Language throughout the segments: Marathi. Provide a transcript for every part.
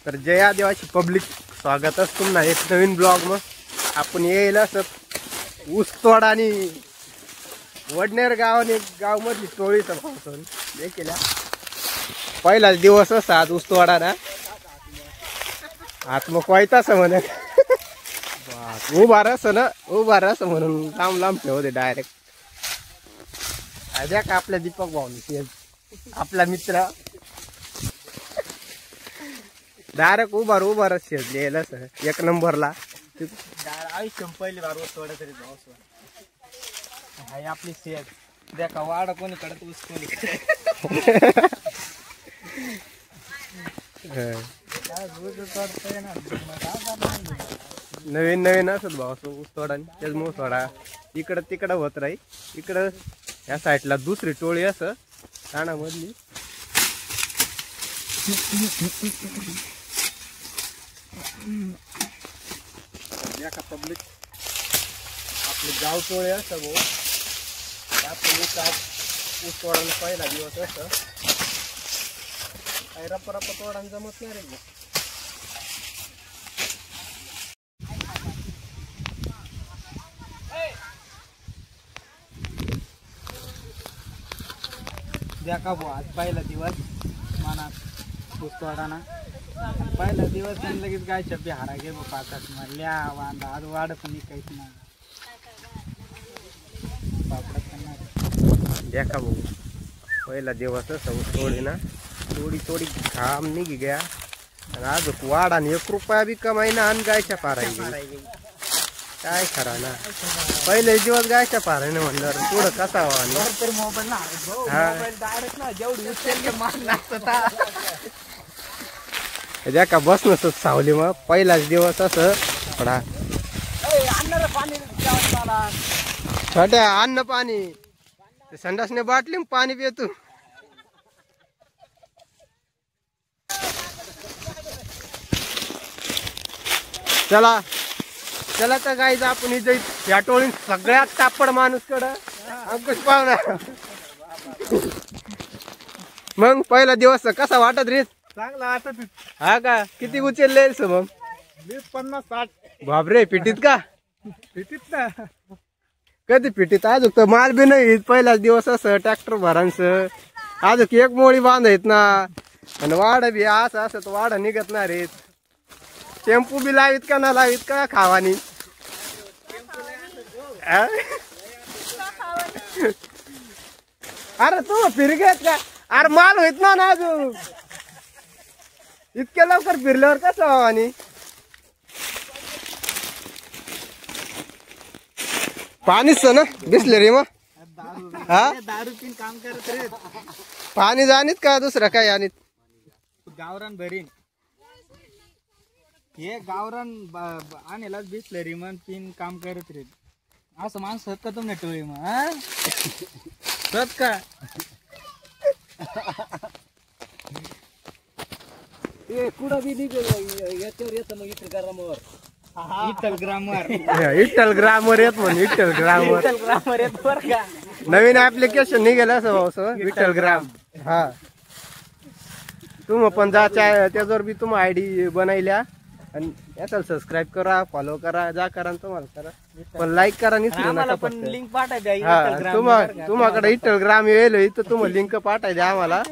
तर जय आदिवासी पब्लिक, स्वागतच पुन्हा एक नवीन ब्लॉग मग आपण येईल असं ऊस तोड आणि वडनेर गाव मधली टोळीचा भावसन हे केल्या. पहिलाच दिवस असा आज ऊस तोडा ना, आज मग कोयताच म्हणे उभा रस म्हणून लांब लांब ठेवते डायरेक्ट. अजय का आपल्या दीपक भाऊ आपला मित्र डायरेक्ट उभा रस शेजलेला सर एक नंबरला. आयुष्य पहिली बार ऊस तोडा तरी हाय आपली शेत देखा वाडा कोणी कडत ऊस कोणी नवीन असत भाऊ ऊस तोडा त्याच मग थोडा इकडं तिकडं होत राही. इकडं या साईडला दुसरी टोळी असं ठाणामधली का पब्लिक आपले गाव टोळे असं भाऊ आपण ऊस तोडायला पहिला दिवस असं काही रप्पा तोडायला जमत नाही रे भाऊ. देखा भाऊ आज पहिला दिवस मना ऊस तोडाना पहिला दिवस लगेच गाय छप्पी हारा गे पाकात मारल्या वांदा आज वाढत नाही काहीच नाही पापडात करणार. देखा भाऊ पहिला दिवस ऊस तोडी ना थोडी घाम निघी गया आणि आज वाडा आणि 1 रुपया बी कमाई ना आणि गायच्या पारायची काय खरा ना. पहिले दिवस गायच्या पारायने म्हणल्यावर पुढं कसा व्हावा मोबाईल ना मोबाईल डायरेक्ट ना जेवढी उचलले मार लागतं त्या का बस नसत सावली. मग पहिलाच दिवस असं थोडा छोट्या अन्न पाणी संडासने बाटली पाणी पितो. चला तर गाईज आपण इथे या टोळी सगळ्यात तापड माणूस कडं अंकुश पाहुणा. मग पहिला दिवस कसा वाटत रे? चांगला वाटत. हा का किती उचलले मग? 50-60. बापरे पिटीत का? पिटीत ना कधी पिटीत आज तर माल बी नाही. पहिलाच दिवस असं ट्रॅक्टर भरांच आज एक मोळी बांधायत ना आणि वाडा बी असं तर वाडा निघत ना रे. टेम्पू बी लावित का ना लावित का खावानी अरे तू फिर घेत का? अरे माल होत ना अजून इतक्या लवकर फिरल्यावर कसं व्हावानी? पाणीच ना बिसलेरी मग हा दारू पिन काम करत रे. पाणी जाणीत का दुसरं काय आणीत? गावरान भरीन हे गावरान आणलाच बिसलरी मन पिन काम करत रे. असं माणूस होत का तुम्ही टोळी मग सत का? कुठं बी निघेल याच्यावर येतं मग इटल ग्रामर येत म्हणून विठ्ठल ग्रामर येत बर का. नवीन ऍप्लिकेशन निघेल असं भाऊ विठ्ठल ग्राम. हा तुम पण जा त्याच्यावर बी तुम्ही आयडी बनवल्या आणि याचा सबस्क्राईब करा फॉलो करा जा करा तुम्हाला करा पण लाईक करा पण लिंक पाठायची. तुम्हाकडे विठ्ठल ग्राम येईल इथं तुम्हाला लिंक पाठायचे आम्हाला.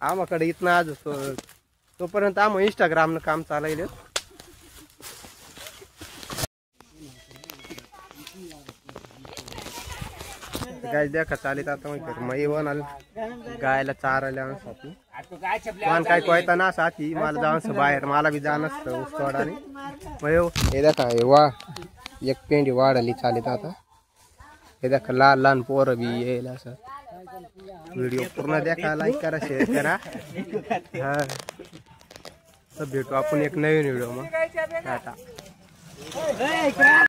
आम्हाकडे इथं आज तोपर्यंत आम्ही इंस्टाग्राम न काम चालवले. गाय देखा चालित आता मग वन गायला चारायला मान काय कोयता ना साथी मला जाऊन बाहेर मला बी जाण असतं ऊस तोडाने. मग हे देखा वा एक पेंडी वाढली चालित आता. हे देखा लहान पोरं बी येईल असं. व्हिडिओ पूर्ण देखा लाईक करा शेअर करा. हा तर भेटू आपण एक नवीन व्हिडिओ मग टाटा.